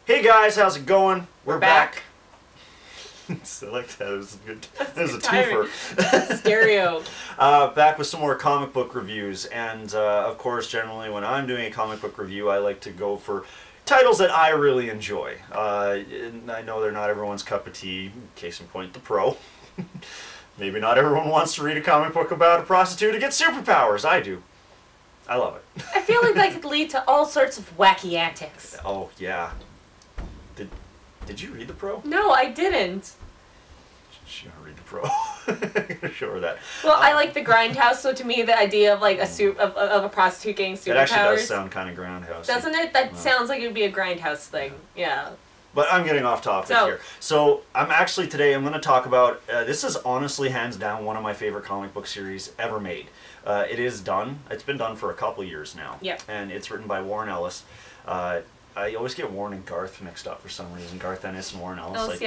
Hey guys, how's it going? We're back. I like that. It was good. It was a twofer. Stereo. Back with some more comic book reviews, and of course, generally when I'm doing a comic book review, I like to go for titles that I really enjoy. And I know they're not everyone's cup of tea. Case in point, The Pro. Maybe not everyone wants to read a comic book about a prostitute who gets superpowers. I do. I love it. I feel like that could lead to all sorts of wacky antics. Oh yeah. Did you read The Pro? No, I didn't. She don't read The Pro. I'm gonna show her that. Well, I like the Grindhouse, so to me the idea of like a prostitute getting superpowers. It actually does sound kind of Grindhouse. Doesn't it? That sounds like it would be a Grindhouse thing. Yeah. But I'm getting off topic here. So I'm going to talk about, this is honestly hands down one of my favorite comic book series ever made. It is done. It's been done for a couple years now. Yep. And it's written by Warren Ellis. I always get Warren and Garth mixed up for some reason. Garth Ennis and Warren Ellis.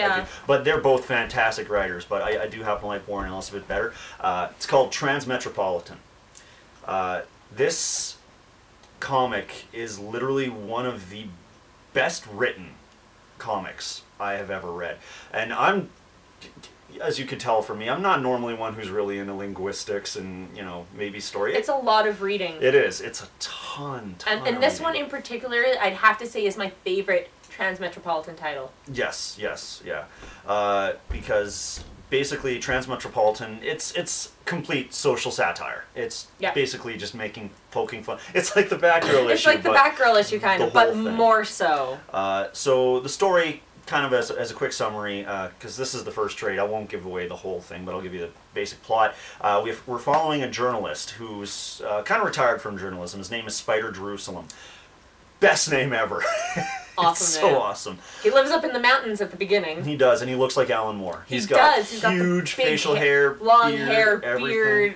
But they're both fantastic writers, but I do happen to like Warren Ellis a bit better. It's called Transmetropolitan. This comic is literally one of the best written comics I have ever read. And I'm, as you can tell from me, I'm not normally one who's really into linguistics and, you know, maybe story. It's a lot of reading. It is. It's a ton and this one in particular, I'd have to say is my favorite Transmetropolitan title. Yes, yeah. Because basically Transmetropolitan, it's complete social satire. It's basically just poking fun. It's like the Batgirl issue. It's like the Batgirl issue kind of, but more so. So the story, kind of as a quick summary, because this is the first trade, I won't give away the whole thing, but I'll give you the basic plot. We're following a journalist who's kind of retired from journalism. His name is Spider Jerusalem. Best name ever. Awesome. So awesome. He lives up in the mountains at the beginning. He does, and he looks like Alan Moore. He's got huge facial hair, long beard, hair, everything. Beard.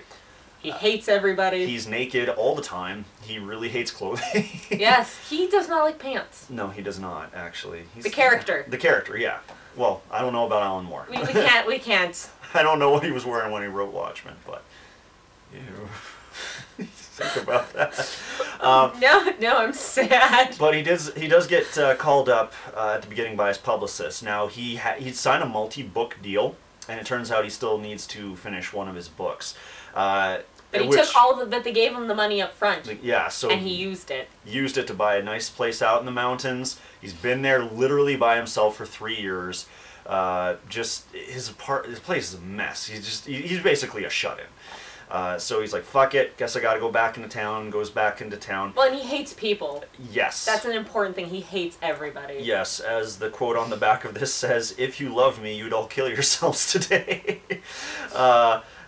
He hates everybody. He's naked all the time. He really hates clothing. Yes, he does not like pants. No, he does not, actually. The character. The character, yeah. Well, I don't know about Alan Moore. We can't. I don't know what he was wearing when he wrote Watchmen, but... Ew. Think about that. No, I'm sad. But he does get called up at the beginning by his publicist. Now, he signed a multi-book deal, and it turns out he still needs to finish one of his books. But he took all of but they gave him the money up front. Yeah, so... And he used it. Used it to buy a nice place out in the mountains. He's been there literally by himself for 3 years. Just, his place is a mess. He's basically a shut-in. So he's like, fuck it, guess I gotta go back into town, goes back into town. Well, and he hates people. Yes. That's an important thing, he hates everybody. Yes, as the quote on the back of this says, if you loved me, you'd all kill yourselves today.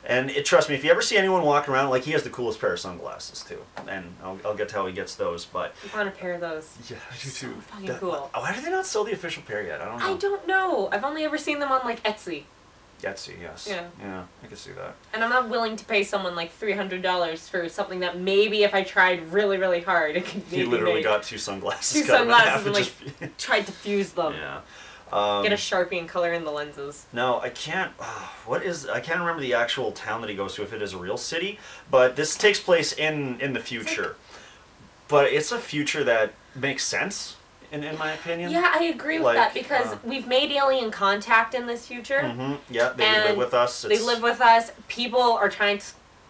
And trust me, if you ever see anyone walking around, like, he has the coolest pair of sunglasses, too. And I'll get to how he gets those, but... I want a pair of those. Yeah, I do so too. Fucking cool. Why do they not sell the official pair yet? I don't know. I don't know. I've only ever seen them on, like, Etsy. Etsy, yes. Yeah, I can see that. And I'm not willing to pay someone like $300 for something that maybe if I tried really, really hard, it could maybe He literally got two sunglasses. Two sunglasses and like tried to fuse them. Yeah. Get a Sharpie and color in the lenses. No, I can't. I can't remember the actual town that he goes to, if it is a real city, but this takes place in the future. But it's a future that makes sense. In my opinion. Yeah, I agree with that because we've made alien contact in this future. Mm-hmm. Yeah, they live with us. They live with us. People are trying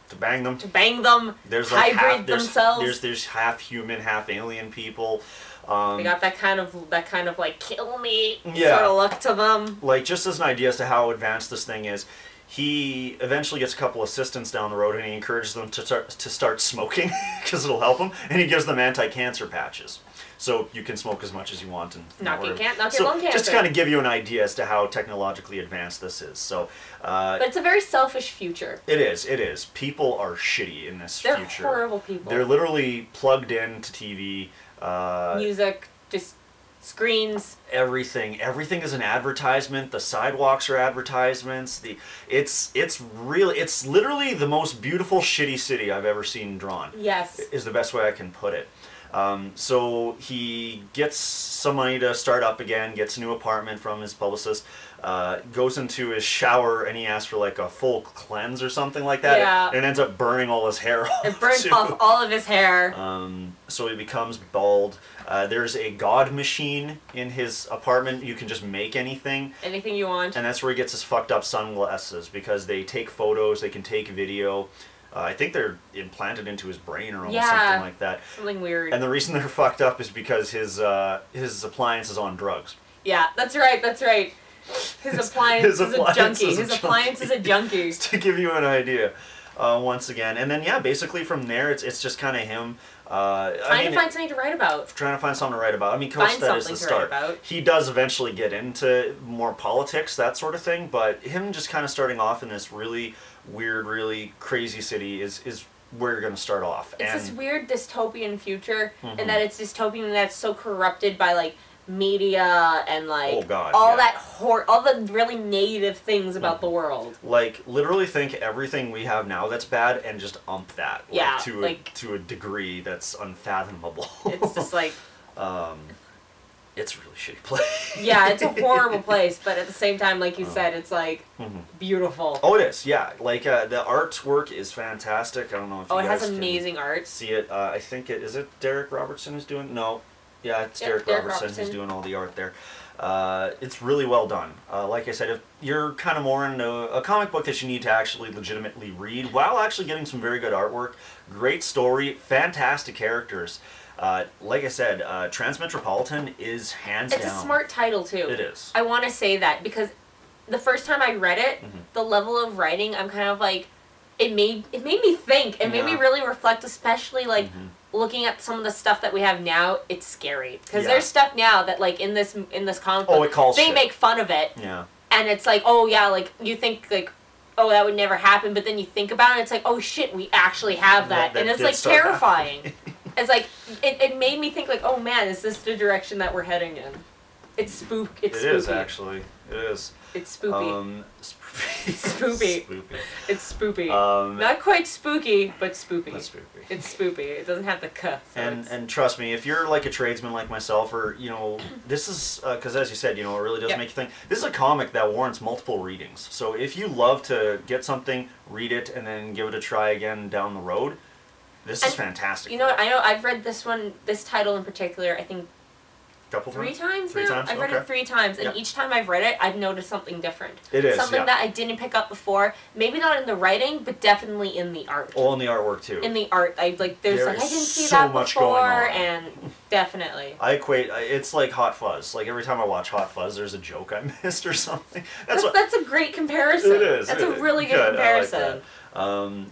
to bang them. There's like hybrid themselves. There's half human, half alien people. They got that kind of like kill me sort of look to them. Like, just as an idea as to how advanced this thing is, he eventually gets a couple assistants down the road and he encourages them to start smoking because it'll help them, and he gives them anti-cancer patches. So you can smoke as much as you want and not your lung cancer. Just to kind of give you an idea as to how technologically advanced this is. So, but it's a very selfish future. It is. People are shitty in this future. They're horrible people. They're literally plugged into TV. Music, just screens. Everything is an advertisement. The sidewalks are advertisements. It's literally the most beautiful shitty city I've ever seen drawn. Yes. Is the best way I can put it. So he gets some money to start up again, gets a new apartment from his publicist, goes into his shower, and he asks for like a full cleanse or something like that. Yeah. And ends up burning all his hair off. It burns too. off all of his hair. So he becomes bald. There's a god machine in his apartment. You can just make anything. Anything you want. And that's where he gets his fucked up sunglasses, because they take photos, they can take video. I think they're implanted into his brain or almost something like that. Something weird. And the reason they're fucked up is because his appliance is on drugs. Yeah, that's right, that's right. His appliance is a junkie. His appliance is a junkie. To give you an idea, once again. And then, yeah, basically from there, it's just kind of him. Trying to find something to write about. Trying to find something to write about. I mean, Coast, that is the start. He does eventually get into more politics, that sort of thing, but him just kind of starting off in this really weird, really crazy city is where you're going to start off. It's this weird dystopian future, and that it's dystopian and that's so corrupted by, like, media and, like, all the really negative things about the world. Like, literally think everything we have now that's bad and just ump that. Like, to a degree that's unfathomable. It's just like... it's a really shitty place. Yeah, it's a horrible place, but at the same time, like you said, it's like beautiful. Oh, it is, yeah. Like the artwork is fantastic. I don't know if you guys it has amazing art. See it. I think is it Derek Robertson who's doing? No, yeah, it's Derek Robertson who's doing all the art there. It's really well done. Like I said, if you're kind of more into a comic book that you need to actually legitimately read while actually getting some very good artwork, great story, fantastic characters. Like I said, Transmetropolitan is hands down. It's a smart title, too. It is. I want to say that, because the first time I read it, the level of writing, I'm kind of like, it made me think. It made me really reflect, especially, like, looking at some of the stuff that we have now. It's scary. Because there's stuff now that, like, in this comic book, they make fun of it. Yeah. And it's like, oh, yeah, like, you think, like, oh, that would never happen, but then you think about it, and it's like, oh, shit, we actually have that. And it's, like, terrifying. It's like, it made me think, like, oh man, is this the direction that we're heading in? It's spooky. It is, actually. It is. It's spoopy. It's spoopy. Spoopy. It's spoopy. Not quite spooky, but spoopy. It's spoopy. It's spoopy. It doesn't have the cuh. So and trust me, if you're like a tradesman like myself, or, you know, this is, because as you said, you know, it really does make you think. This is a comic that warrants multiple readings. So if you love to get something, read it, and then give it a try again down the road, this is fantastic. You know what? I know I've read this title in particular, I think, three times now? I've read it 3 times, and each time I've read it, I've noticed something different. It is, something that I didn't pick up before. Maybe not in the writing, but definitely in the art. Oh, in the artwork, too. In the art. I didn't see that before, and definitely. I equate, it's like Hot Fuzz. Like, every time I watch Hot Fuzz, there's a joke I missed or something. That's a great comparison. It is. That's a really good comparison. I like that.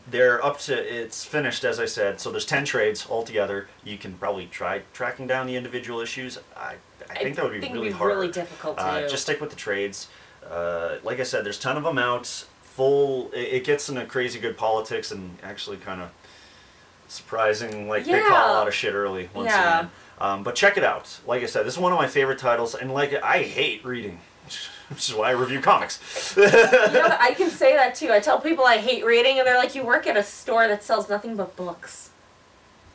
They're up to, it's finished, as I said, so there's 10 trades altogether. You can probably try tracking down the individual issues. I think that would be really hard. Really difficult to do. Just stick with the trades. Like I said, there's a ton of them out. It gets into crazy good politics and actually kind of surprising. Like, they call a lot of shit early once again. But check it out. Like I said, this is one of my favorite titles, and like, I hate reading. Which is why I review comics. You know, I can say that too. I tell people I hate reading, and they're like, you work at a store that sells nothing but books.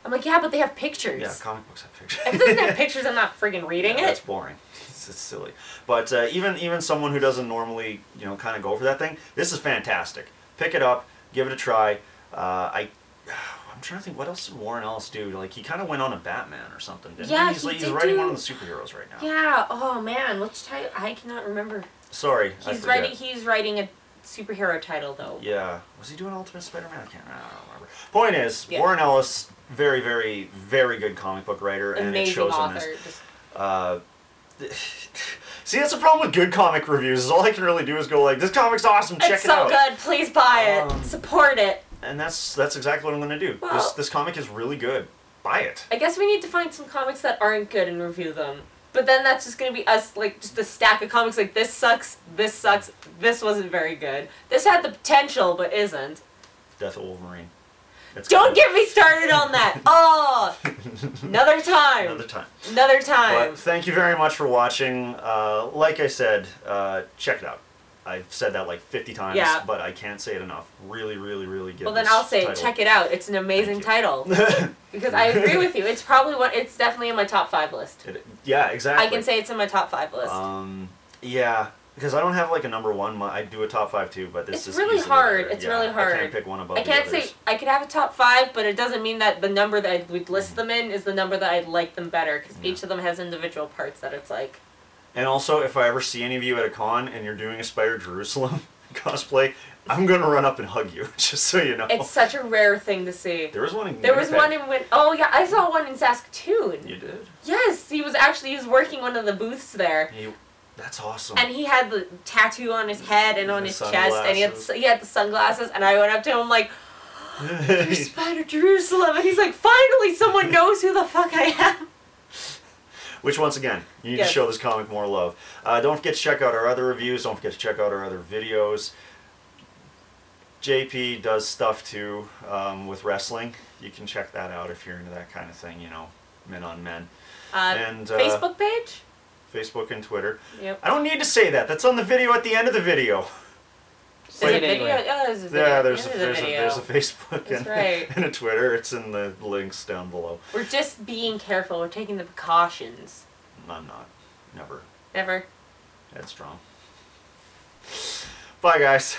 I'm like, yeah, but they have pictures. Yeah, comic books have pictures. If it doesn't have pictures, I'm not friggin' reading it. That's boring. It's silly. But even someone who doesn't normally, you know, kind of go for that thing, this is fantastic. Pick it up, give it a try. I'm trying to think, what else did Warren Ellis do? Like, he kind of went on a Batman or something, didn't he? He's writing one of the superheroes right now. Yeah. Oh man, which title? I cannot remember. Sorry, He's writing a superhero title though. Yeah. Was he doing Ultimate Spider-Man? I don't remember. Point is, Warren Ellis, very, very, very good comic book writer, and it shows in this. See, that's the problem with good comic reviews. Is all I can really do is go like, "This comic's awesome. Check it out." It's so good. Please buy it. Support it. And that's exactly what I'm going to do. Well, this comic is really good. Buy it. I guess we need to find some comics that aren't good and review them. But then that's just going to be us, like, just a stack of comics like, this sucks, this wasn't very good. This had the potential, but isn't. Death of Wolverine. Don't get me started on that. Oh! Another time. Another time. But thank you very much for watching. Like I said, check it out. I've said that like 50 times, but I can't say it enough. Really, really, really good. Well, then I'll say, check it out. It's an amazing title. Because I agree with you. It's probably it's definitely in my top 5 list. Yeah, exactly. I can say it's in my top 5 list. Yeah. Because I don't have like a number 1. I do a top 5 too, but this is really hard. It's really hard. I can't pick one above I can't say I could have a top 5, but it doesn't mean that the number that I would list them in is the number that I'd like them better. Because each of them has individual parts that it's like. And also, if I ever see any of you at a con and you're doing a Spider Jerusalem cosplay, I'm gonna run up and hug you, just so you know. It's such a rare thing to see. There was one in Oh yeah, I saw one in Saskatoon. You did? Yes, he was working one of the booths there. That's awesome. And he had the tattoo on his head and on his chest, and he had the sunglasses, and I went up to him like, "You're Spider Jerusalem," and he's like, "Finally, someone knows who the fuck I am." Which, once again, you need to show this comic more love. Don't forget to check out our other reviews. Don't forget to check out our other videos. JP does stuff too with wrestling. You can check that out if you're into that kind of thing, you know, men on men. And Facebook page? Facebook and Twitter. Yep. I don't need to say that. That's on the video at the end of the video. There's a video? Oh, there's a video. Yeah, there's a Facebook and a Twitter. It's in the links down below. We're just being careful. We're taking the precautions. I'm not. Never. Never. Headstrong. Bye, guys.